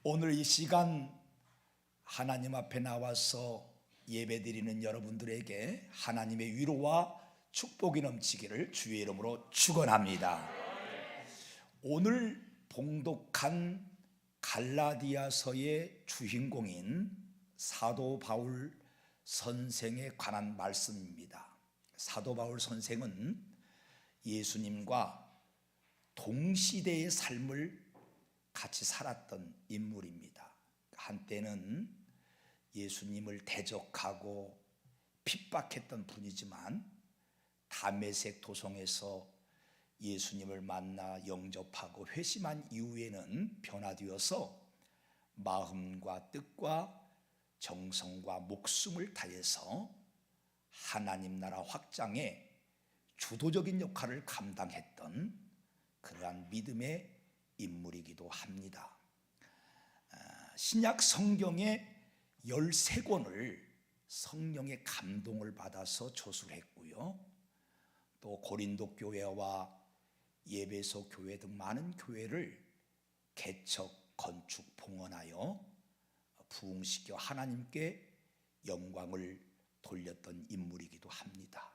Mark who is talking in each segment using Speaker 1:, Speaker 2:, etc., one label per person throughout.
Speaker 1: 오늘 이 시간 하나님 앞에 나와서 예배드리는 여러분들에게 하나님의 위로와 축복이 넘치기를 주의 이름으로 축원합니다. 오늘 봉독한 갈라디아서의 주인공인 사도 바울 선생에 관한 말씀입니다. 사도 바울 선생은 예수님과 동시대의 삶을 같이 살았던 인물입니다. 한때는 예수님을 대적하고 핍박했던 분이지만 다메섹 도성에서 예수님을 만나 영접하고 회심한 이후에는 변화되어서 마음과 뜻과 정성과 목숨을 다해서 하나님 나라 확장에 주도적인 역할을 감당했던 그러한 믿음의 인물이기도 합니다. 신약 성경의 13권을 성령의 감동을 받아서 저술했고요, 또 고린도 교회와 예배소 교회 등 많은 교회를 개척, 건축, 봉헌하여 부흥시켜 하나님께 영광을 돌렸던 인물이기도 합니다.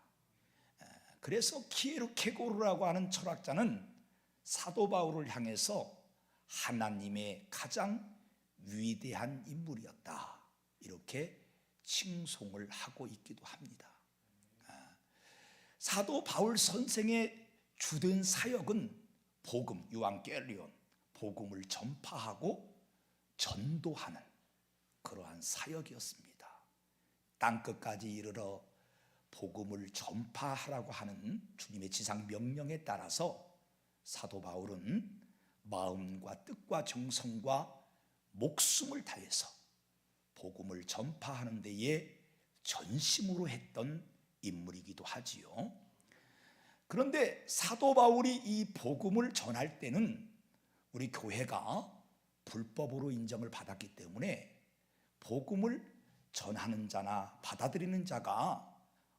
Speaker 1: 그래서 키에르케고르라고 하는 철학자는 사도 바울을 향해서 하나님의 가장 위대한 인물이었다, 이렇게 칭송을 하고 있기도 합니다. 사도 바울 선생의 주된 사역은 복음, 유앙겔리온, 복음을 전파하고 전도하는 그러한 사역이었습니다. 땅끝까지 이르러 복음을 전파하라고 하는 주님의 지상 명령에 따라서 사도 바울은 마음과 뜻과 정성과 목숨을 다해서 복음을 전파하는 데에 전심으로 했던 인물이기도 하지요. 그런데 사도 바울이 이 복음을 전할 때는 우리 교회가 불법으로 인정을 받았기 때문에 복음을 전하는 자나 받아들이는 자가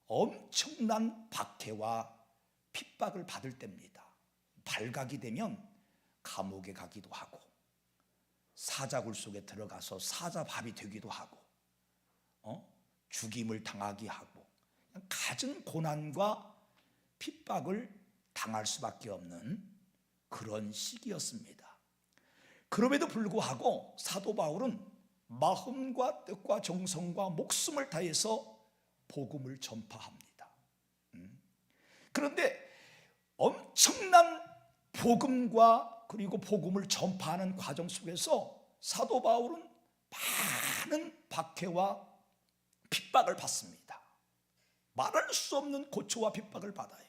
Speaker 1: 엄청난 박해와 핍박을 받을 때입니다. 발각이 되면 감옥에 가기도 하고 사자굴 속에 들어가서 사자밥이 되기도 하고 죽임을 당하게 하고 갖은 고난과 핍박을 당할 수밖에 없는 그런 시기였습니다. 그럼에도 불구하고 사도 바울은 마음과 뜻과 정성과 목숨을 다해서 복음을 전파합니다. 그런데 엄청난 복음과 그리고 복음을 전파하는 과정 속에서 사도 바울은 많은 박해와 핍박을 받습니다. 말할 수 없는 고초와 핍박을 받아요.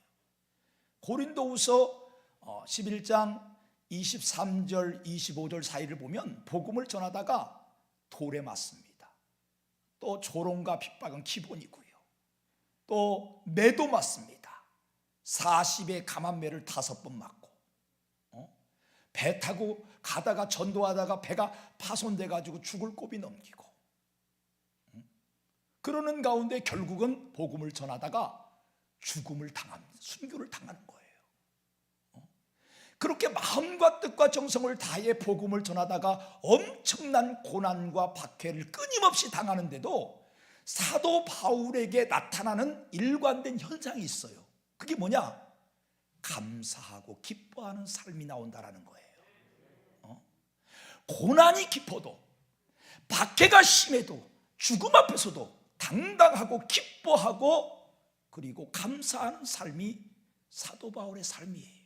Speaker 1: 고린도후서 11장 23절 25절 사이를 보면 복음을 전하다가 돌에 맞습니다. 또 조롱과 핍박은 기본이고요, 또 매도 맞습니다. 40의 감한매를 5번 맞고, 배 타고 가다가 전도하다가 배가 파손돼 가지고 죽을 고비 넘기고, 그러는 가운데 결국은 복음을 전하다가 죽음을 당합니다. 순교를 당하는 거예요. 그렇게 마음과 뜻과 정성을 다해 복음을 전하다가 엄청난 고난과 박해를 끊임없이 당하는데도 사도 바울에게 나타나는 일관된 현상이 있어요. 그게 뭐냐? 감사하고 기뻐하는 삶이 나온다라는 거예요. 고난이 깊어도, 박해가 심해도, 죽음 앞에서도 당당하고 기뻐하고 그리고 감사하는 삶이 사도 바울의 삶이에요.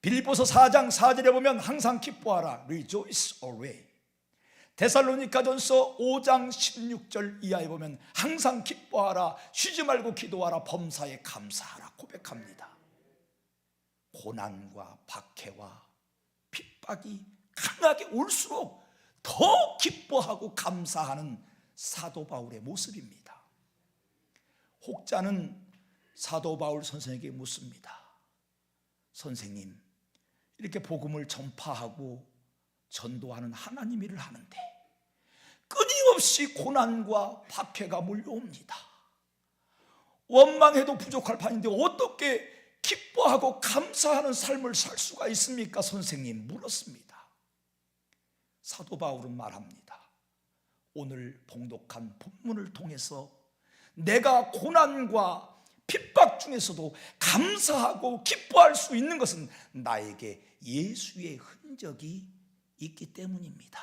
Speaker 1: 빌립보서 4장 4절에 보면 항상 기뻐하라, rejoice always. 데살로니가전서 5장 16절 이하에 보면 항상 기뻐하라, 쉬지 말고 기도하라, 범사에 감사하라 고백합니다. 고난과 박해와 핍박이 강하게 올수록 더 기뻐하고 감사하는 사도 바울의 모습입니다. 혹자는 사도 바울 선생에게 묻습니다. 선생님, 이렇게 복음을 전파하고 전도하는 하나님 일을 하는데 끊임없이 고난과 박해가 몰려옵니다. 원망해도 부족할 판인데 어떻게 기뻐하고 감사하는 삶을 살 수가 있습니까? 선생님 물었습니다. 사도 바울은 말합니다. 오늘 봉독한 본문을 통해서 내가 고난과 핍박 중에서도 감사하고 기뻐할 수 있는 것은 나에게 예수의 흔적이 있기 때문입니다.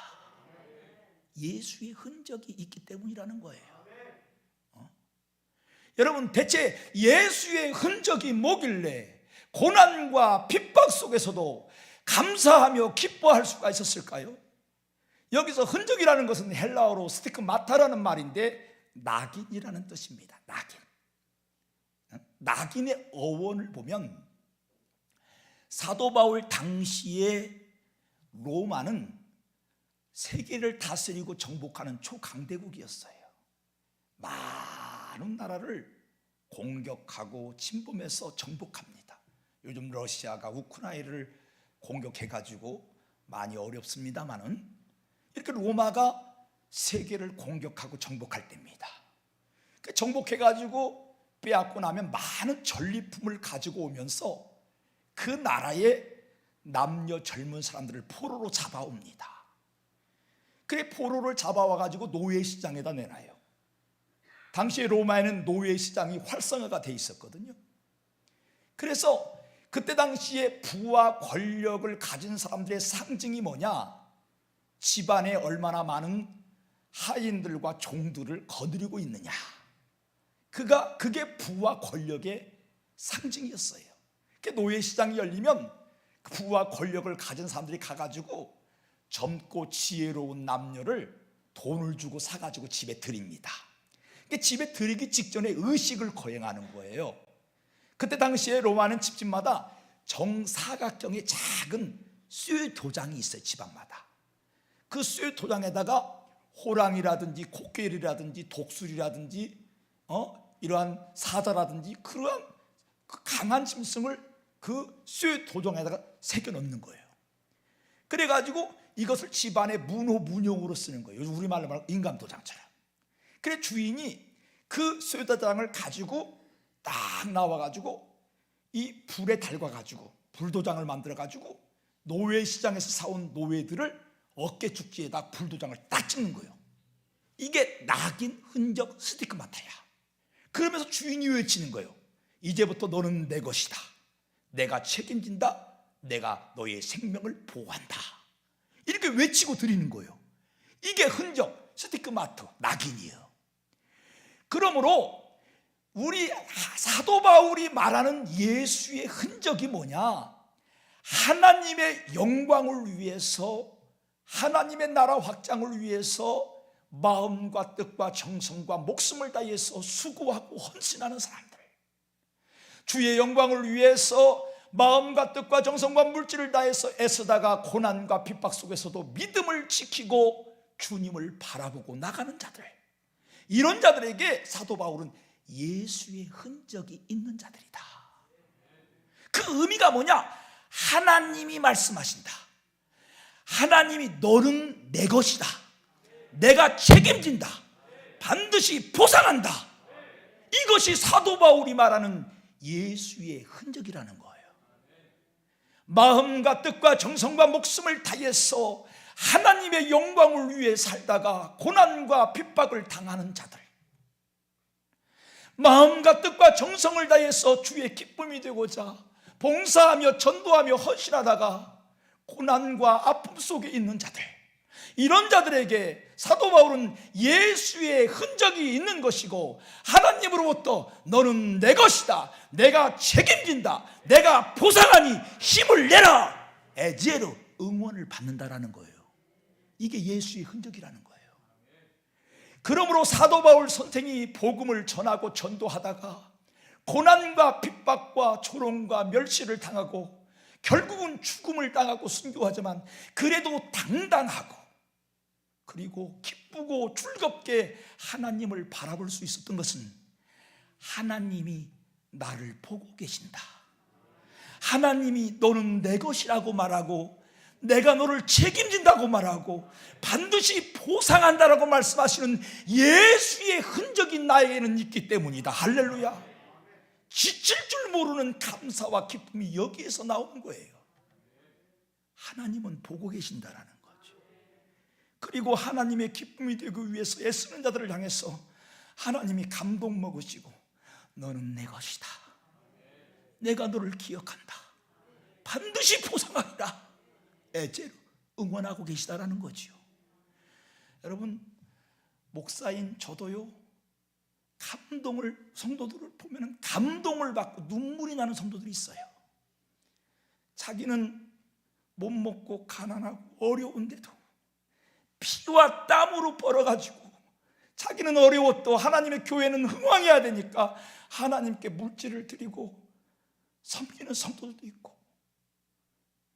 Speaker 1: 예수의 흔적이 있기 때문이라는 거예요. 여러분, 대체 예수의 흔적이 뭐길래 고난과 핍박 속에서도 감사하며 기뻐할 수가 있었을까요? 여기서 흔적이라는 것은 헬라어로 스티그마타라는 말인데 낙인이라는 뜻입니다. 낙인. 낙인의 어원을 보면 사도 바울 당시에 로마는 세계를 다스리고 정복하는 초강대국이었어요. 많은 나라를 공격하고 침범해서 정복합니다. 요즘 러시아가 우크라이나를 공격해가지고 많이 어렵습니다만은 이렇게 로마가 세계를 공격하고 정복할 때입니다. 정복해가지고 빼앗고 나면 많은 전리품을 가지고 오면서 그 나라의 남녀 젊은 사람들을 포로로 잡아옵니다. 그래 포로를 잡아와가지고 노예시장에다 내놔요. 당시에 로마에는 노예시장이 활성화가 돼 있었거든요. 그래서 그때 당시에 부와 권력을 가진 사람들의 상징이 뭐냐? 집안에 얼마나 많은 하인들과 종들을 거느리고 있느냐. 그게 부와 권력의 상징이었어요. 노예시장이 열리면 부와 권력을 가진 사람들이 가가지고 젊고 지혜로운 남녀를 돈을 주고 사가지고 집에 들입니다. 집에 들이기 직전에 의식을 거행하는 거예요. 그때 당시에 로마는 집집마다 정사각형의 작은 쇠 도장이 있어요. 집안마다. 그 쇠 도장에다가 호랑이라든지 코끼리라든지 독수리라든지 이러한 사자라든지 그러한 강한 짐승을 그 쇠 도장에다가 새겨 넣는 거예요. 그래가지고 이것을 집안의 문호문용으로 쓰는 거예요. 우리말로 말하면 인감도장처럼. 그래 주인이 그 쇠 도장을 가지고 딱 나와가지고 이 불에 달궈가지고 불도장을 만들어가지고 노예시장에서 사온 노예들을 어깨 축지에다 불도장을 딱 찍는 거예요. 이게 낙인, 흔적, 스티그마타야. 그러면서 주인이 외치는 거예요. 이제부터 너는 내 것이다. 내가 책임진다. 내가 너의 생명을 보호한다. 이렇게 외치고 드리는 거예요. 이게 흔적, 스티그마트, 낙인이에요. 그러므로 우리 사도 바울이 말하는 예수의 흔적이 뭐냐? 하나님의 영광을 위해서, 하나님의 나라 확장을 위해서 마음과 뜻과 정성과 목숨을 다해서 수고하고 헌신하는 사람들, 주의 영광을 위해서 마음과 뜻과 정성과 물질을 다해서 애쓰다가 고난과 핍박 속에서도 믿음을 지키고 주님을 바라보고 나가는 자들, 이런 자들에게 사도 바울은 예수의 흔적이 있는 자들이다. 그 의미가 뭐냐? 하나님이 말씀하신다. 하나님이 너는 내 것이다. 내가 책임진다. 반드시 보상한다. 이것이 사도 바울이 말하는 예수의 흔적이라는 거예요. 마음과 뜻과 정성과 목숨을 다해서 하나님의 영광을 위해 살다가 고난과 핍박을 당하는 자들, 마음과 뜻과 정성을 다해서 주의 기쁨이 되고자 봉사하며 전도하며 헌신하다가 고난과 아픔 속에 있는 자들, 이런 자들에게 사도 바울은 예수의 흔적이 있는 것이고 하나님으로부터 너는 내 것이다, 내가 책임진다, 내가 보상하니 힘을 내라, 에제로 응원을 받는다라는 거예요. 이게 예수의 흔적이라는 거예요. 그러므로 사도 바울 선생이 복음을 전하고 전도하다가 고난과 핍박과 조롱과 멸시를 당하고 결국은 죽음을 당하고 순교하지만 그래도 당당하고 그리고 기쁘고 즐겁게 하나님을 바라볼 수 있었던 것은 하나님이 나를 보고 계신다, 하나님이 너는 내 것이라고 말하고 내가 너를 책임진다고 말하고 반드시 보상한다라고 말씀하시는 예수의 흔적이 나에게는 있기 때문이다. 할렐루야. 지칠 줄 모르는 감사와 기쁨이 여기에서 나오는 거예요. 하나님은 보고 계신다라는 거죠. 그리고 하나님의 기쁨이 되기 위해서 애쓰는 자들을 향해서 하나님이 감동 먹으시고 너는 내 것이다, 내가 너를 기억한다, 반드시 보상하리라, 애제로 응원하고 계시다라는 거지요. 여러분, 목사인 저도요, 감동을, 성도들을 보면 감동을 받고 눈물이 나는 성도들이 있어요. 자기는 못 먹고 가난하고 어려운데도 피와 땀으로 벌어가지고 자기는 어려워도 하나님의 교회는 흥왕해야 되니까 하나님께 물질을 드리고 섬기는 성도들도 있고,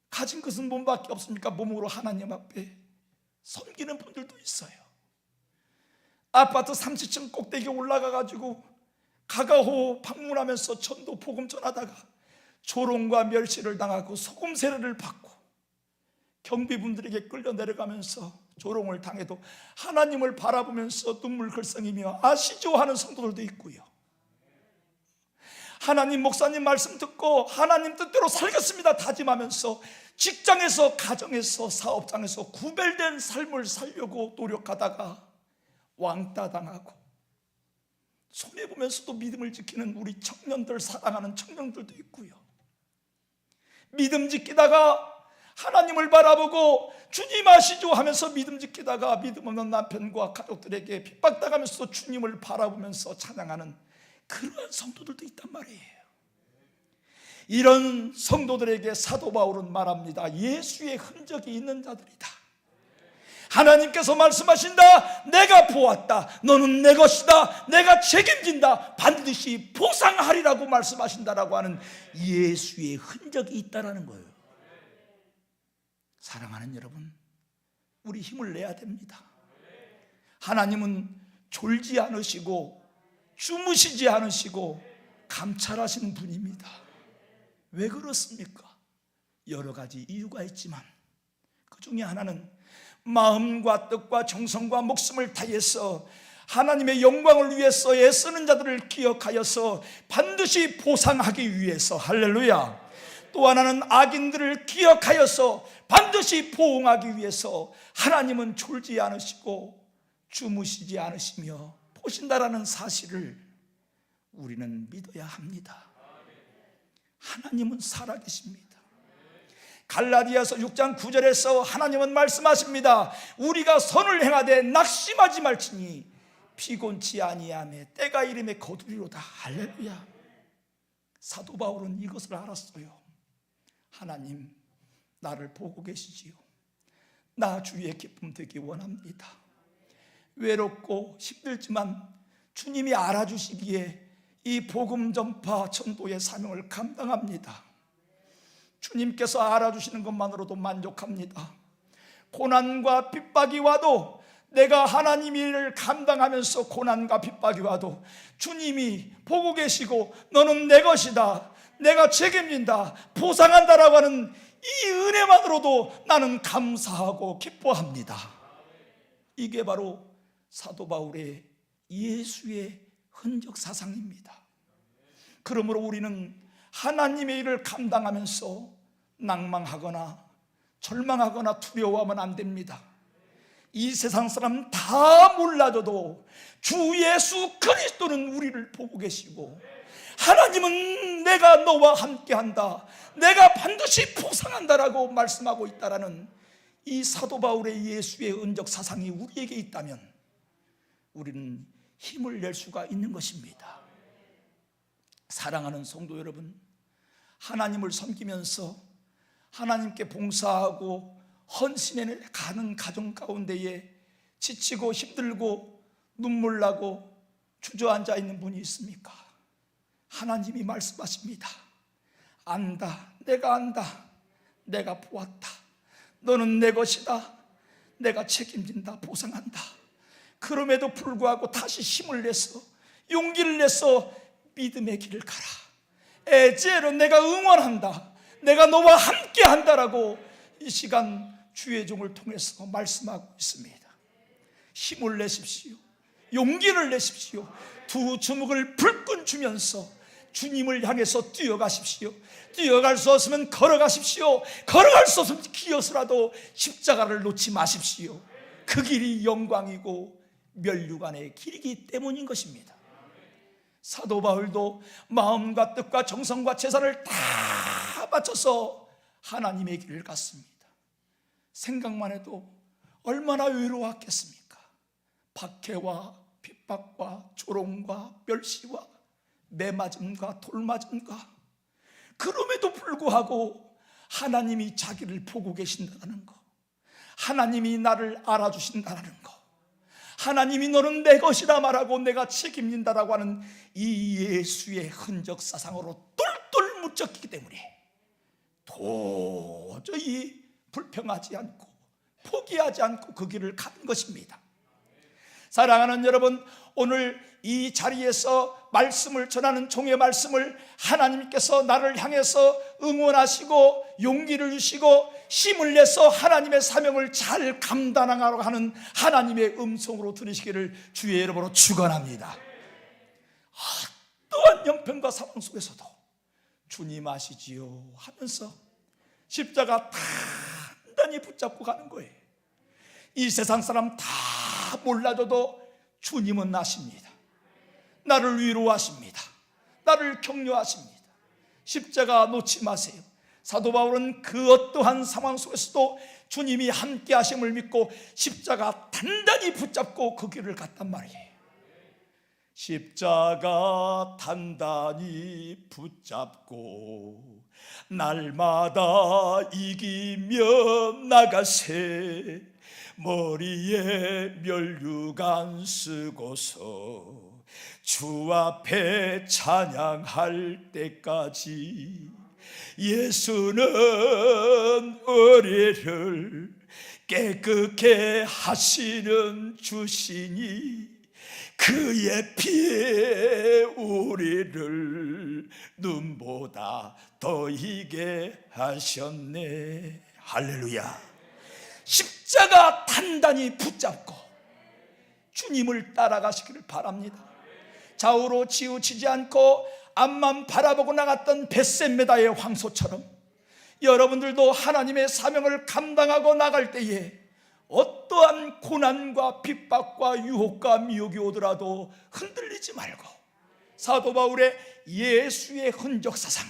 Speaker 1: 가진 것은 몸밖에 없으니까 몸으로 하나님 앞에 섬기는 분들도 있어요. 아파트 30층 꼭대기에 올라가가지고 가가호 방문하면서 전도 복음 전하다가 조롱과 멸시를 당하고 소금 세례를 받고 경비분들에게 끌려 내려가면서 조롱을 당해도 하나님을 바라보면서 눈물 글썽이며 아시죠 하는 성도들도 있고요. 하나님, 목사님 말씀 듣고 하나님 뜻대로 살겠습니다 다짐하면서 직장에서, 가정에서, 사업장에서 구별된 삶을 살려고 노력하다가 왕따 당하고 손해보면서도 믿음을 지키는 우리 청년들, 사랑하는 청년들도 있고요. 믿음 지키다가 하나님을 바라보고 주님 아시죠 하면서 믿음 지키다가 믿음 없는 남편과 가족들에게 핍박당하면서 주님을 바라보면서 찬양하는 그러한 성도들도 있단 말이에요. 이런 성도들에게 사도 바울은 말합니다. 예수의 흔적이 있는 자들이다. 하나님께서 말씀하신다. 내가 보았다. 너는 내 것이다. 내가 책임진다. 반드시 보상하리라고 말씀하신다라고 하는 예수의 흔적이 있다라는 거예요. 사랑하는 여러분, 우리 힘을 내야 됩니다. 하나님은 졸지 않으시고 주무시지 않으시고 감찰하시는 분입니다. 왜 그렇습니까? 여러 가지 이유가 있지만 그 중에 하나는 마음과 뜻과 정성과 목숨을 다해서 하나님의 영광을 위해서 애쓰는 자들을 기억하여서 반드시 보상하기 위해서, 할렐루야. 또 하나는 악인들을 기억하여서 반드시 보응하기 위해서 하나님은 졸지 않으시고 주무시지 않으시며 보신다라는 사실을 우리는 믿어야 합니다. 하나님은 살아계십니다. 갈라디아서 6장 9절에서 하나님은 말씀하십니다. 우리가 선을 행하되 낙심하지 말지니 피곤치 아니하매 때가 이름에 거두리로다. 할렐루야. 사도 바울은 이것을 알았어요. 하나님, 나를 보고 계시지요. 나 주의 기쁨 되기 원합니다. 외롭고 힘들지만 주님이 알아주시기에 이 복음 전파 전도의 사명을 감당합니다. 주님께서 알아주시는 것만으로도 만족합니다. 고난과 핍박이 와도, 내가 하나님 일을 감당하면서 고난과 핍박이 와도 주님이 보고 계시고 너는 내 것이다, 내가 책임진다, 보상한다라고 하는 이 은혜만으로도 나는 감사하고 기뻐합니다. 이게 바로 사도 바울의 예수의 흔적 사상입니다. 그러므로 우리는 하나님의 일을 감당하면서 낭망하거나 절망하거나 두려워하면 안 됩니다. 이 세상 사람 다 몰라줘도 주 예수 그리스도는 우리를 보고 계시고, 하나님은 내가 너와 함께한다, 내가 반드시 보상한다라고 말씀하고 있다라는 이 사도 바울의 예수의 은적 사상이 우리에게 있다면 우리는 힘을 낼 수가 있는 것입니다. 사랑하는 성도 여러분, 하나님을 섬기면서 하나님께 봉사하고 헌신해 가는 가정 가운데에 지치고 힘들고 눈물 나고 주저앉아 있는 분이 있습니까? 하나님이 말씀하십니다. 안다, 내가 안다, 내가 보았다, 너는 내 것이다, 내가 책임진다, 보상한다. 그럼에도 불구하고 다시 힘을 내서 용기를 내서 믿음의 길을 가라. 에제로 내가 응원한다, 내가 너와 함께 한다라고 이 시간 주의 종을 통해서 말씀하고 있습니다. 힘을 내십시오. 용기를 내십시오. 두 주먹을 불끈 주면서 주님을 향해서 뛰어가십시오. 뛰어갈 수 없으면 걸어가십시오. 걸어갈 수 없으면 기어서라도 십자가를 놓지 마십시오. 그 길이 영광이고 면류관의 길이기 때문인 것입니다. 사도 바울도 마음과 뜻과 정성과 재산을 다 바쳐서 하나님의 길을 갔습니다. 생각만 해도 얼마나 외로웠겠습니까? 박해와 핍박과 조롱과 멸시와 매맞음과 돌맞음과, 그럼에도 불구하고 하나님이 자기를 보고 계신다는 거, 하나님이 나를 알아주신다는 거, 하나님이 너는 내 것이라 말하고 내가 책임진다라고 하는 이 예수의 흔적 사상으로 똘똘 묻혔기 때문에 도저히 불평하지 않고 포기하지 않고 그 길을 가는 것입니다. 사랑하는 여러분, 오늘 이 자리에서 말씀을 전하는 종의 말씀을 하나님께서 나를 향해서 응원하시고 용기를 주시고 힘을 내서 하나님의 사명을 잘 감당하려고 하는 하나님의 음성으로 들으시기를 주의 이름으로 축원합니다. 어떠한 형편과 상황 속에서도 주님 아시지요 하면서 십자가 단단히 붙잡고 가는 거예요. 이 세상 사람 다 몰라줘도 주님은 아십니다. 나를 위로하십니다. 나를 격려하십니다. 십자가 놓지 마세요. 사도 바울은 그 어떠한 상황 속에서도 주님이 함께 하심을 믿고 십자가 단단히 붙잡고 그 길을 갔단 말이에요. 십자가 단단히 붙잡고 날마다 이기며 나가세. 머리에 면류관 쓰고서 주 앞에 찬양할 때까지 예수는 의뢰를 깨끗게 하시는 주시니 그의 피에 우리를 눈보다 더 희게 하셨네. 할렐루야. 십자가 단단히 붙잡고 주님을 따라가시기를 바랍니다. 좌우로 치우치지 않고 앞만 바라보고 나갔던 벳셋메다의 황소처럼 여러분들도 하나님의 사명을 감당하고 나갈 때에 어떠한 고난과 핍박과 유혹과 미혹이 오더라도 흔들리지 말고 사도 바울의 예수의 흔적 사상,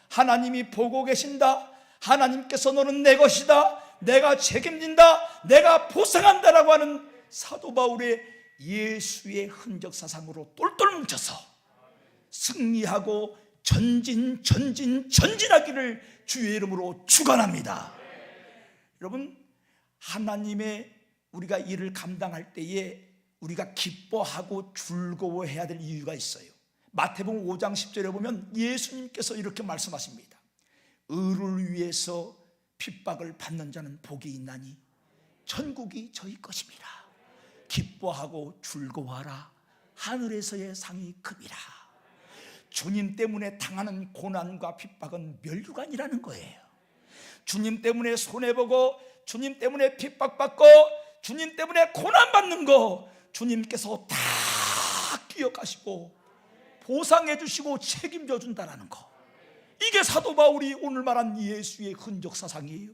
Speaker 1: 하나님이 보고 계신다, 하나님께서 너는 내 것이다, 내가 책임진다, 내가 보상한다라고 하는 사도 바울의 예수의 흔적 사상으로 똘똘 뭉쳐서 승리하고 전진하기를 주의 이름으로 축원합니다. 여러분, 하나님의 우리가 일을 감당할 때에 우리가 기뻐하고 즐거워해야 될 이유가 있어요. 마태복음 5장 10절에 보면 예수님께서 이렇게 말씀하십니다. 의를 위해서 핍박을 받는 자는 복이 있나니 천국이 저희 것입니다. 기뻐하고 즐거워하라. 하늘에서의 상이 큼이라. 주님 때문에 당하는 고난과 핍박은 면류관이라는 거예요. 주님 때문에 손해보고 주님 때문에 핍박받고 주님 때문에 고난받는 거 주님께서 다 기억하시고 보상해 주시고 책임져 준다는 거, 이게 사도 바울이 오늘 말한 예수의 흔적 사상이에요.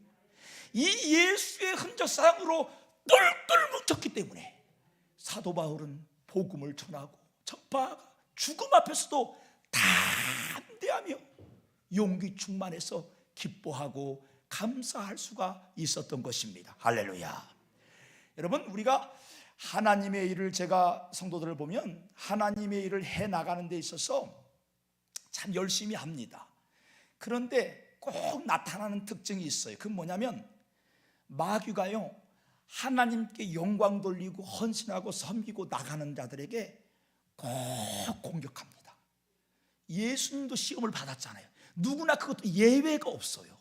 Speaker 1: 이 예수의 흔적 사상으로 똘똘 뭉쳤기 때문에 사도 바울은 복음을 전하고 전파하고 죽음 앞에서도 담대하며 용기 충만해서 기뻐하고 감사할 수가 있었던 것입니다. 할렐루야. 여러분, 우리가 하나님의 일을, 제가 성도들을 보면 하나님의 일을 해나가는 데 있어서 참 열심히 합니다. 그런데 꼭 나타나는 특징이 있어요. 그건 뭐냐면 마귀가요, 하나님께 영광 돌리고 헌신하고 섬기고 나가는 자들에게 꼭 공격합니다. 예수님도 시험을 받았잖아요. 누구나 그것도 예외가 없어요.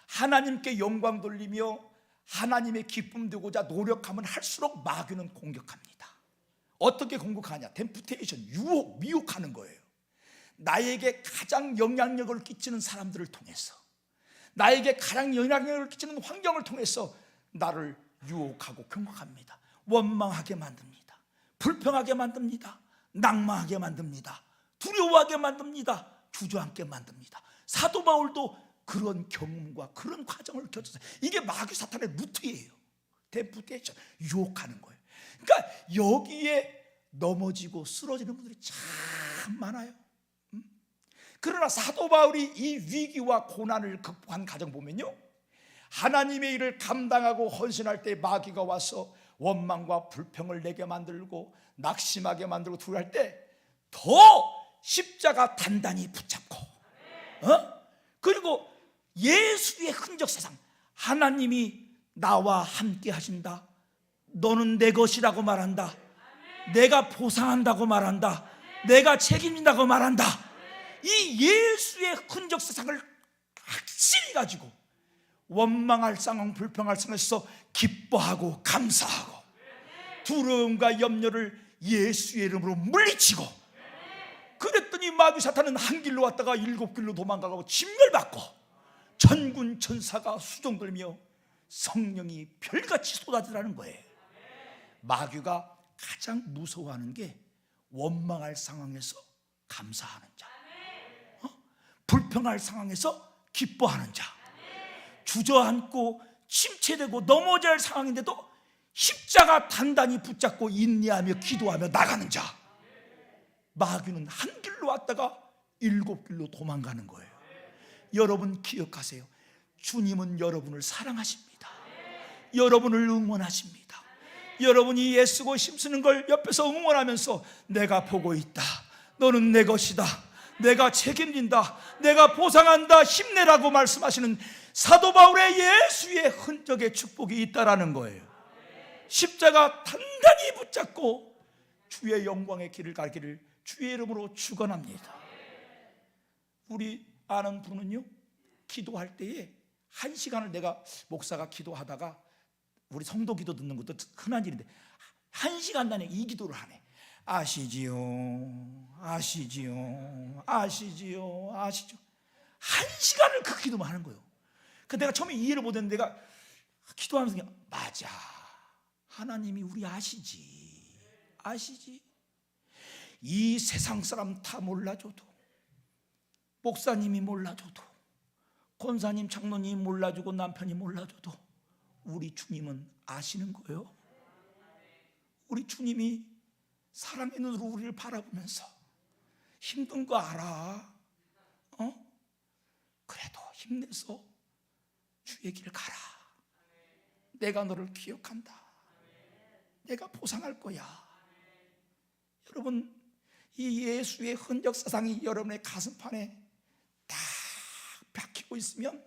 Speaker 1: 하나님께 영광 돌리며 하나님의 기쁨 되고자 노력하면 할수록 마귀는 공격합니다. 어떻게 공격하냐? 템프테이션, 유혹, 미혹하는 거예요. 나에게 가장 영향력을 끼치는 사람들을 통해서, 나에게 가장 영향력을 끼치는 환경을 통해서 나를 유혹하고 경고합니다. 원망하게 만듭니다. 불평하게 만듭니다. 낭망하게 만듭니다. 두려워하게 만듭니다. 주저앉게 만듭니다. 사도 바울도 그런 경험과 그런 과정을 겪었어요. 이게 마귀 사탄의 루트예요. 데프테이션, 유혹하는 거예요. 그러니까 여기에 넘어지고 쓰러지는 분들이 참 많아요. 그러나 사도 바울이 이 위기와 고난을 극복한 과정 보면요, 하나님의 일을 감당하고 헌신할 때 마귀가 와서 원망과 불평을 내게 만들고 낙심하게 만들고 두려워할 때 더 십자가 단단히 붙잡고, 그리고 예수의 흔적 세상, 하나님이 나와 함께 하신다, 너는 내 것이라고 말한다, 내가 보상한다고 말한다, 내가 책임진다고 말한다, 이 예수의 흔적 세상을 확실히 가지고 원망할 상황, 불평할 상황에서 기뻐하고 감사하고 두려움과 염려를 예수의 이름으로 물리치고, 그랬더니 마귀 사탄은 한 길로 왔다가 7길로 도망가고 진멸받고 천군 천사가 수종들며 성령이 별같이 쏟아지라는 거예요. 마귀가 가장 무서워하는 게 원망할 상황에서 감사하는 자, 불평할 상황에서 기뻐하는 자, 주저앉고 침체되고 넘어질 상황인데도 십자가 단단히 붙잡고 인내하며 기도하며 나가는 자. 마귀는 한 길로 왔다가 7길로 도망가는 거예요. 여러분 기억하세요. 주님은 여러분을 사랑하십니다. 여러분을 응원하십니다. 여러분이 애쓰고 힘쓰는 걸 옆에서 응원하면서 내가 보고 있다, 너는 내 것이다, 내가 책임진다, 내가 보상한다, 힘내라고 말씀하시는 사도 바울의 예수의 흔적의 축복이 있다라는 거예요. 십자가 단단히 붙잡고 주의 영광의 길을 가기를 주의 이름으로 축원합니다. 우리 아는 분은요, 기도할 때에 1시간을, 내가 목사가 기도하다가 우리 성도 기도 듣는 것도 흔한 일인데 1시간 단에 이 기도를 하네. 아시지요, 아시지요, 아시지요, 아시죠. 1시간을 그 기도만 하는 거예요. 그 내가 처음에 이해를 못했는데 내가 기도하면서 그냥, 맞아, 하나님이 우리 아시지, 아시지. 이 세상 사람 다 몰라줘도, 목사님이 몰라줘도, 권사님, 장로님이 몰라주고 남편이 몰라줘도 우리 주님은 아시는 거예요. 우리 주님이 사랑의 눈으로 우리를 바라보면서 힘든 거 알아, 그래도 힘내서 주의 길을 가라, 내가 너를 기억한다, 내가 보상할 거야. 여러분, 이 예수의 흔적 사상이 여러분의 가슴판에 딱 박히고 있으면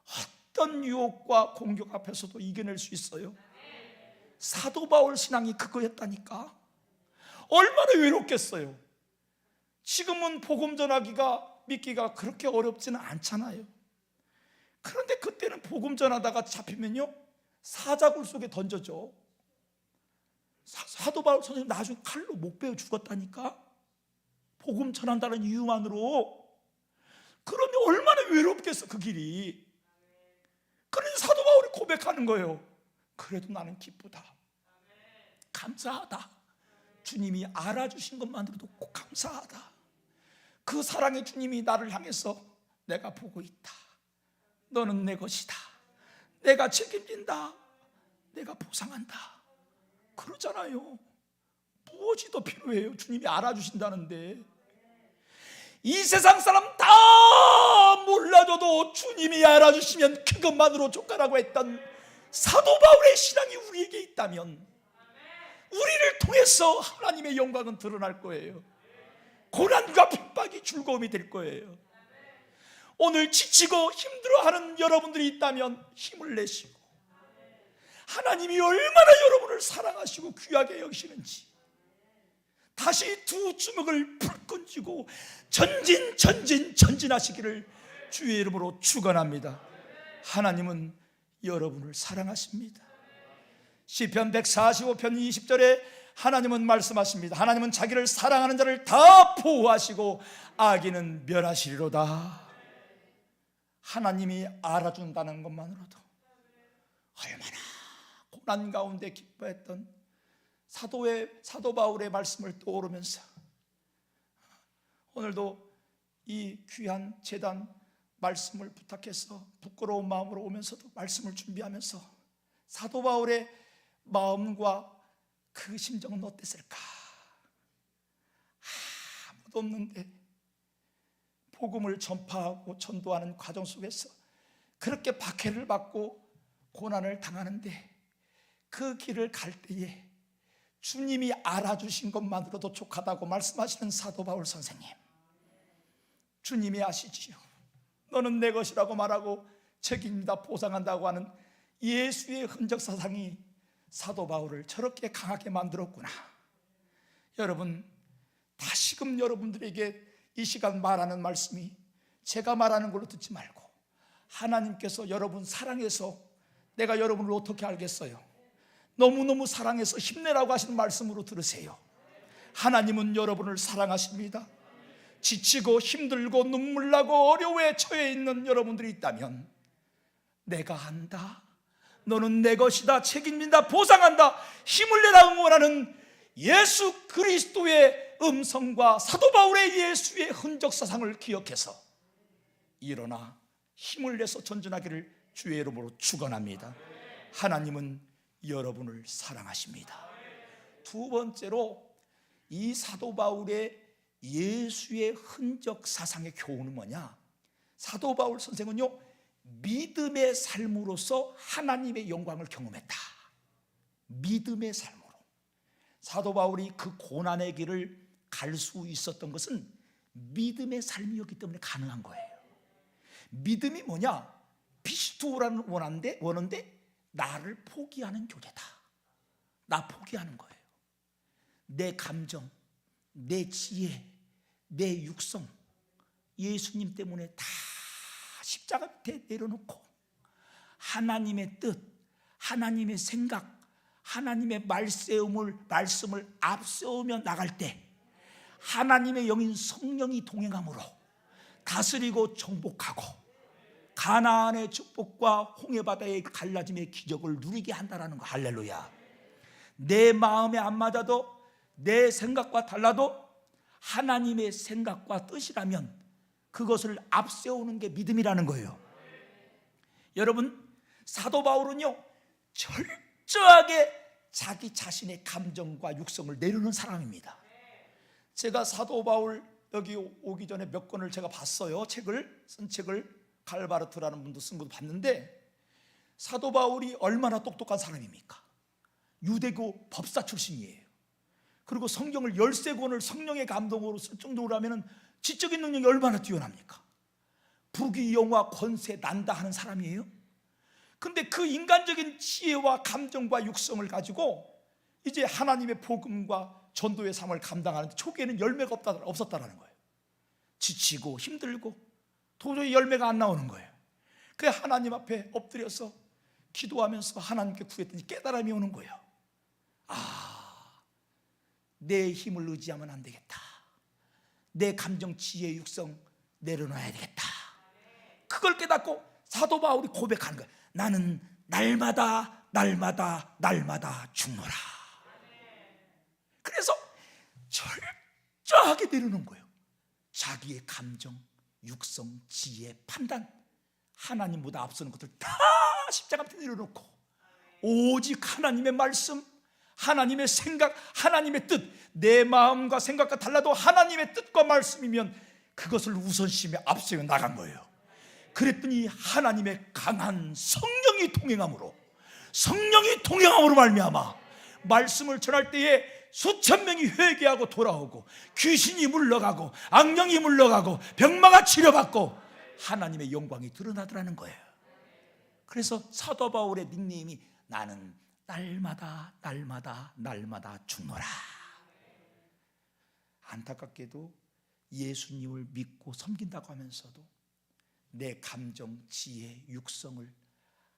Speaker 1: 어떤 유혹과 공격 앞에서도 이겨낼 수 있어요. 사도 바울 신앙이 그거였다니까. 얼마나 외롭겠어요. 지금은 복음 전하기가, 믿기가 그렇게 어렵지는 않잖아요. 그런데 그때는 복음 전하다가 잡히면요, 사자굴 속에 던져져. 사도 바울 선생님 나중에 칼로 목 베어 죽었다니까, 복음 전한다는 이유만으로. 그런데 얼마나 외롭겠어 그 길이. 그래서 사도 바울이 고백하는 거예요. 그래도 나는 기쁘다, 감사하다, 주님이 알아주신 것만으로도 감사하다. 그 사랑의 주님이 나를 향해서 내가 보고 있다, 너는 내 것이다, 내가 책임진다, 내가 보상한다, 그러잖아요. 무엇이 더 필요해요? 주님이 알아주신다는데. 이 세상 사람 다 몰라줘도 주님이 알아주시면 그것만으로 족하라고 했던 사도 바울의 신앙이 우리에게 있다면 우리를 통해서 하나님의 영광은 드러날 거예요. 고난과 핍박이 즐거움이 될 거예요. 오늘 지치고 힘들어하는 여러분들이 있다면 힘을 내시고, 하나님이 얼마나 여러분을 사랑하시고 귀하게 여기시는지 다시 두 주먹을 불끈 쥐고 전진하시기를 주의 이름으로 축원합니다. 하나님은 여러분을 사랑하십니다. 시편 145편 20절에 하나님은 말씀하십니다. 하나님은 자기를 사랑하는 자를 다 보호하시고 악인은 멸하시리로다. 하나님이 알아준다는 것만으로도 얼마나 고난 가운데 기뻐했던 사도 바울의 말씀을 떠오르면서 오늘도 이 귀한 제단 말씀을 부탁해서 부끄러운 마음으로 오면서도 말씀을 준비하면서 사도 바울의 마음과 그 심정은 어땠을까? 아무도 없는데 복음을 전파하고 전도하는 과정 속에서 그렇게 박해를 받고 고난을 당하는데, 그 길을 갈 때에 주님이 알아주신 것만으로도 족하다고 말씀하시는 사도 바울 선생님, 주님이 아시지요. 너는 내 것이라고 말하고 책임다 보상한다고 하는 예수의 흔적 사상이 사도 바울을 저렇게 강하게 만들었구나. 여러분, 다시금 여러분들에게 이 시간 말하는 말씀이 제가 말하는 걸로 듣지 말고, 하나님께서 여러분 사랑해서, 내가 여러분을 어떻게 알겠어요? 너무너무 사랑해서 힘내라고 하시는 말씀으로 들으세요. 하나님은 여러분을 사랑하십니다. 지치고 힘들고 눈물 나고 어려움에 처해 있는 여러분들이 있다면, 내가 한다, 너는 내 것이다, 책임진다, 보상한다, 힘을 내라 응원하는 예수 그리스도의 음성과 사도 바울의 예수의 흔적 사상을 기억해서 일어나 힘을 내서 전진하기를 주의 이름으로 축원합니다. 하나님은 여러분을 사랑하십니다. 두 번째로, 이 사도 바울의 예수의 흔적 사상의 교훈은 뭐냐? 사도 바울 선생은요, 믿음의 삶으로서 하나님의 영광을 경험했다. 믿음의 삶으로. 사도 바울이 그 고난의 길을 갈 수 있었던 것은 믿음의 삶이었기 때문에 가능한 거예요. 믿음이 뭐냐? 피스토라는 원어인데 나를 포기하는 교제다. 나 포기하는 거예요. 내 감정, 내 지혜, 내 육성, 예수님 때문에 다 십자가 밑에 내려놓고 하나님의 뜻, 하나님의 생각, 하나님의 말씀을 앞세우며 나갈 때 하나님의 영인 성령이 동행함으로 다스리고 정복하고 가나안의 축복과 홍해바다의 갈라짐의 기적을 누리게 한다는 거. 할렐루야. 내 마음에 안 맞아도, 내 생각과 달라도 하나님의 생각과 뜻이라면 그것을 앞세우는 게 믿음이라는 거예요. 여러분, 사도 바울은요, 철저하게 자기 자신의 감정과 육성을 내려놓은 사람입니다. 제가 사도 바울 여기 오기 전에 몇 권을 제가 봤어요. 쓴 책을 갈바르트라는 분도 쓴 것도 봤는데, 사도 바울이 얼마나 똑똑한 사람입니까? 유대교 법사 출신이에요. 그리고 성경을 13권을 성령의 감동으로 쓸 정도로 하면 지적인 능력이 얼마나 뛰어납니까? 부귀 영화 권세 난다 하는 사람이에요. 근데 그 인간적인 지혜와 감정과 육성을 가지고 이제 하나님의 복음과 전도의 삶을 감당하는데 초기에는 열매가 없었다는 거예요. 지치고 힘들고 도저히 열매가 안 나오는 거예요. 그 하나님 앞에 엎드려서 기도하면서 하나님께 구했더니 깨달음이 오는 거예요. 내 힘을 의지하면 안 되겠다. 내 감정, 지혜, 육성 내려놔야 되겠다. 그걸 깨닫고 사도 바울이 고백하는 거예요. 나는 날마다 죽노라. 그래서 철저하게 내려놓은 거예요. 자기의 감정, 육성, 지혜, 판단, 하나님보다 앞서는 것들 다 십자가 앞에 내려놓고 오직 하나님의 말씀, 하나님의 생각, 하나님의 뜻, 내 마음과 생각과 달라도 하나님의 뜻과 말씀이면 그것을 우선심에 앞세워 나간 거예요. 그랬더니 하나님의 강한 성령이 동행함으로 말미암아 말씀을 전할 때에 수천 명이 회개하고 돌아오고 귀신이 물러가고 악령이 물러가고 병마가 치료받고 하나님의 영광이 드러나더라는 거예요. 그래서 사도 바울의 닉네임이 나는 날마다 죽노라. 안타깝게도 예수님을 믿고 섬긴다고 하면서도 내 감정, 지혜, 육성을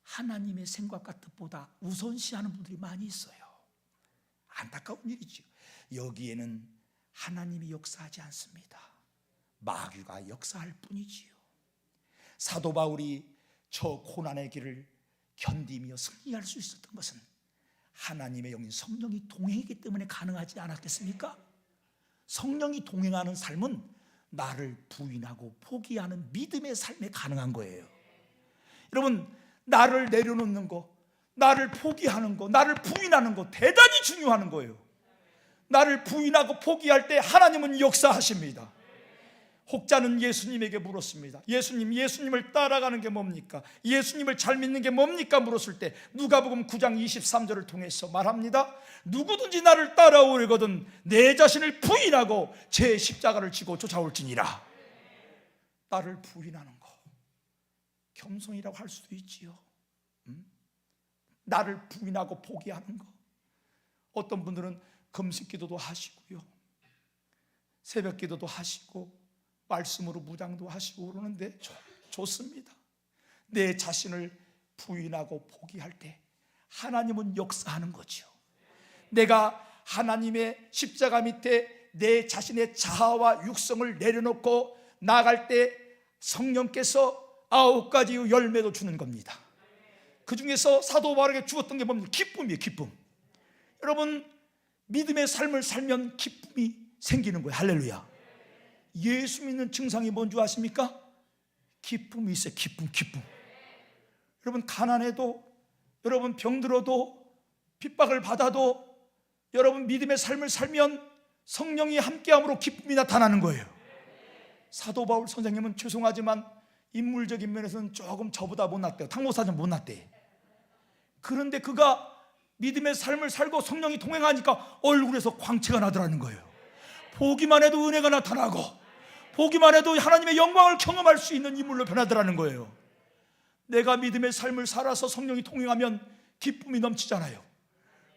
Speaker 1: 하나님의 생각과 뜻보다 우선시하는 분들이 많이 있어요. 안타까운 일이죠. 여기에는 하나님이 역사하지 않습니다. 마귀가 역사할 뿐이지요. 사도 바울이 저 고난의 길을 견디며 승리할 수 있었던 것은 하나님의 영인 성령이 동행이기 때문에 가능하지 않았겠습니까? 성령이 동행하는 삶은 나를 부인하고 포기하는 믿음의 삶에 가능한 거예요. 여러분, 나를 내려놓는 거, 나를 포기하는 거, 나를 부인하는 거 대단히 중요한 거예요. 나를 부인하고 포기할 때 하나님은 역사하십니다. 혹자는 예수님에게 물었습니다. 예수님을 따라가는 게 뭡니까? 예수님을 잘 믿는 게 뭡니까? 물었을 때 누가복음 9장 23절을 통해서 말합니다. 누구든지 나를 따라오려거든 내 자신을 부인하고 제 십자가를 지고 쫓아올지니라. 나를 부인하는 거 겸손이라고 할 수도 있지요. 나를 부인하고 포기하는 거. 어떤 분들은 금식 기도도 하시고요, 새벽 기도도 하시고 말씀으로 무장도 하시고 그러는데 좋습니다. 내 자신을 부인하고 포기할 때 하나님은 역사하는 거죠. 내가 하나님의 십자가 밑에 내 자신의 자아와 육성을 내려놓고 나아갈 때 성령께서 9가지 열매도 주는 겁니다. 그 중에서 사도 바울에게 주었던 게 뭡니까? 기쁨이에요. 기쁨. 여러분, 믿음의 삶을 살면 기쁨이 생기는 거예요. 할렐루야. 예수 믿는 증상이 뭔지 아십니까? 기쁨이 있어요. 기쁨. 여러분, 가난해도, 여러분 병들어도, 핍박을 받아도 여러분 믿음의 삶을 살면 성령이 함께함으로 기쁨이 나타나는 거예요. 사도 바울 선생님은 죄송하지만 인물적인 면에서는 조금 저보다 못났대요. 탕목사님 못났대. 그런데 그가 믿음의 삶을 살고 성령이 동행하니까 얼굴에서 광채가 나더라는 거예요. 보기만 해도 은혜가 나타나고, 보기만 해도 하나님의 영광을 경험할 수 있는 인물로 변하더라는 거예요. 내가 믿음의 삶을 살아서 성령이 동행하면 기쁨이 넘치잖아요.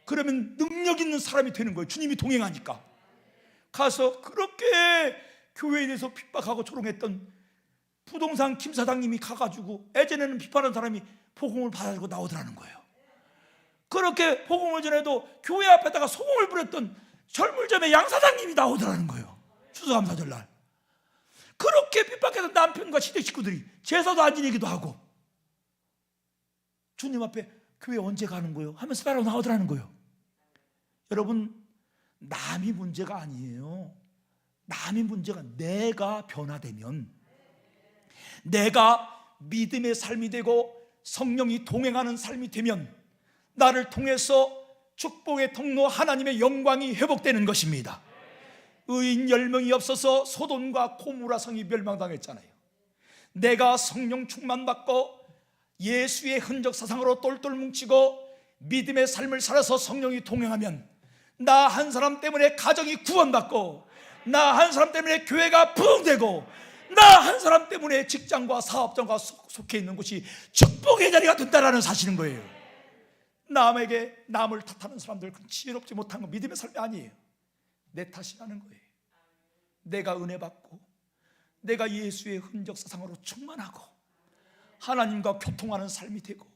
Speaker 1: 그러면 능력 있는 사람이 되는 거예요. 주님이 동행하니까. 가서 그렇게 교회에 대해서 핍박하고 조롱했던 부동산 김 사장님이 가가지고 예전에는 비판하는 사람이 복음을 받아들고 나오더라는 거예요. 그렇게 복음을 전해도 교회 앞에다가 소금을 뿌렸던 철물점의 양 사장님이 나오더라는 거예요. 추수감사절날. 그렇게 핍박해서 남편과 시댁 식구들이 제사도 안 지내기도 하고 주님 앞에 교회 언제 가는 거예요? 하면서 따라 나오더라는 거예요. 여러분, 남이 문제가 아니에요. 남이 문제가 내가 변화되면, 내가 믿음의 삶이 되고 성령이 동행하는 삶이 되면 나를 통해서 축복의 통로 하나님의 영광이 회복되는 것입니다. 의인 10명이 없어서 소돔과 고모라 성이 멸망당했잖아요. 내가 성령 충만받고 예수의 흔적 사상으로 똘똘 뭉치고 믿음의 삶을 살아서 성령이 동행하면 나 한 사람 때문에 가정이 구원받고, 나 한 사람 때문에 교회가 부흥되고, 나 한 사람 때문에 직장과 사업장과 속해 있는 곳이 축복의 자리가 된다는 사실인 거예요. 남에게 남을 탓하는 사람들, 지혜롭지 못한 건 믿음의 삶이 아니에요. 내 탓이라는 거예요. 내가 은혜 받고 내가 예수의 흔적 사상으로 충만하고 하나님과 교통하는 삶이 되고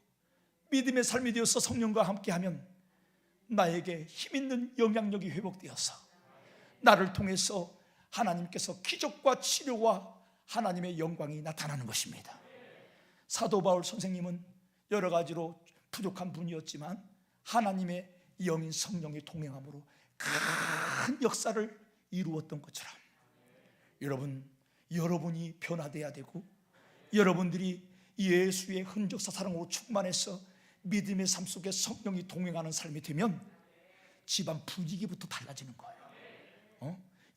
Speaker 1: 믿음의 삶이 되어서 성령과 함께하면 나에게 힘있는 영향력이 회복되어서 나를 통해서 하나님께서 기적과 치료와 하나님의 영광이 나타나는 것입니다. 사도 바울 선생님은 여러 가지로 부족한 분이었지만 하나님의 영인 성령의 동행함으로 큰 역사를 이루었던 것처럼 여러분이 변화돼야 되고, 여러분들이 예수의 흔적사 사랑으로 충만해서 믿음의 삶 속에 성령이 동행하는 삶이 되면 집안 분위기부터 달라지는 거예요.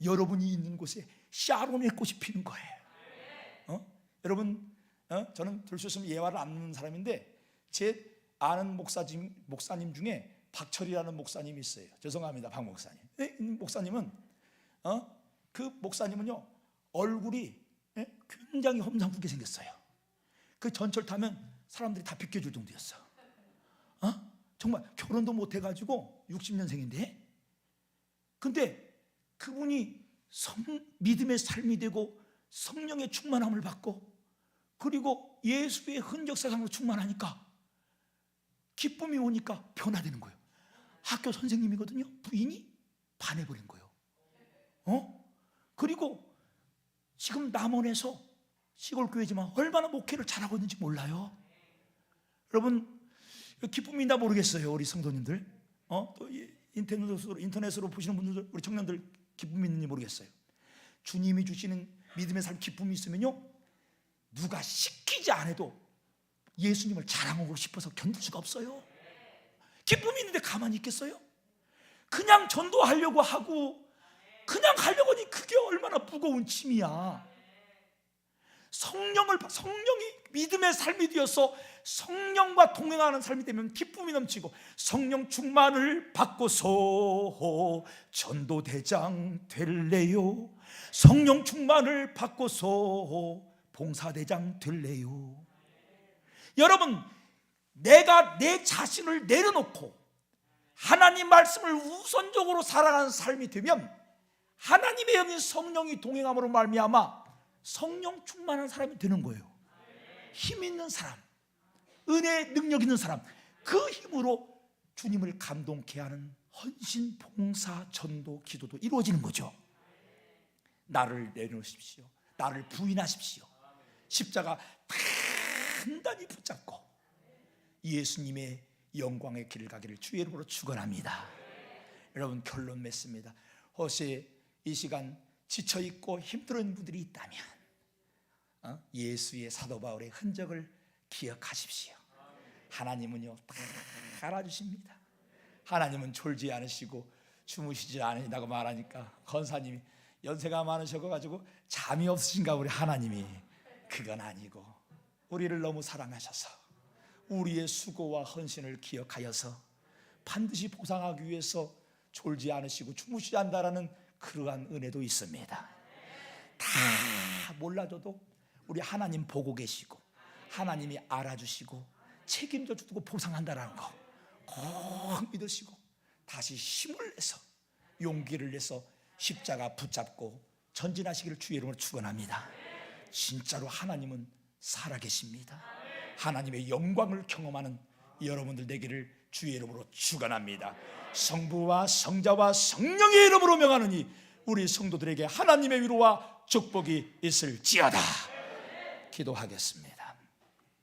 Speaker 1: 여러분이 있는 곳에 샤론의 꽃이 피는 거예요. 여러분, 저는 들 수 있으면 예화를 안 듣는 사람인데 제 아는 목사님 중에 박철이라는 목사님이 있어요. 죄송합니다, 박 목사님. 목사님은 그 목사님은요 얼굴이 굉장히 험상궂게 생겼어요. 그 전철 타면 사람들이 다 비껴줄 정도였어. 정말 결혼도 못 해가지고 60년생인데, 근데 그분이 믿음의 삶이 되고 성령의 충만함을 받고 그리고 예수의 흔적사상으로 충만하니까 기쁨이 오니까 변화되는 거예요. 학교 선생님이거든요. 부인이 반해버린 거예요. 그리고 지금 남원에서 시골교회지만 얼마나 목회를 잘하고 있는지 몰라요. 여러분, 기쁨이 있나 모르겠어요. 우리 성도님들, 또 인터넷으로 보시는 분들, 우리 청년들 기쁨이 있는지 모르겠어요. 주님이 주시는 믿음의 삶 기쁨이 있으면요 누가 시키지 않아도 예수님을 자랑하고 싶어서 견딜 수가 없어요. 기쁨이 있는데 가만히 있겠어요? 그냥 전도하려고 하고 그냥 가려고 하니 그게 얼마나 무거운 짐이야. 성령이 믿음의 삶이 되어서 성령과 동행하는 삶이 되면 기쁨이 넘치고, 성령 충만을 받고서 전도대장 될래요. 성령 충만을 받고서 봉사대장 될래요. 여러분, 내가 내 자신을 내려놓고 하나님 말씀을 우선적으로 살아가는 삶이 되면 하나님의 영인 성령이 동행함으로 말미암아 성령 충만한 사람이 되는 거예요. 힘 있는 사람, 은혜의 능력 있는 사람, 그 힘으로 주님을 감동케 하는 헌신, 봉사, 전도, 기도도 이루어지는 거죠. 나를 내놓으십시오. 나를 부인하십시오. 십자가 단단히 붙잡고 예수님의 영광의 길을 가기를 주의 이름으로 축원합니다. 여러분, 결론 맺습니다. 혹시 이 시간 지쳐있고 힘들은 분들이 있다면 예수의 사도 바울의 흔적을 기억하십시오. 하나님은요 다 알아주십니다. 하나님은 졸지 않으시고 주무시지 않으신다고 말하니까 권사님이 연세가 많으셔가지고 잠이 없으신가 우리 하나님이. 그건 아니고 우리를 너무 사랑하셔서 우리의 수고와 헌신을 기억하여서 반드시 보상하기 위해서 졸지 않으시고 주무시지 않는다라는 그러한 은혜도 있습니다. 다 몰라줘도 우리 하나님 보고 계시고 하나님이 알아주시고 책임져 주고 보상한다라는 거 꼭 믿으시고 다시 힘을 내서 용기를 내서 십자가 붙잡고 전진하시기를 주의 이름으로 축원합니다. 진짜로 하나님은 살아계십니다. 하나님의 영광을 경험하는 여러분들 되기를 주의 이름으로 축원합니다. 성부와 성자와 성령의 이름으로 명하노니 우리 성도들에게 하나님의 위로와 축복이 있을지어다. 기도하겠습니다.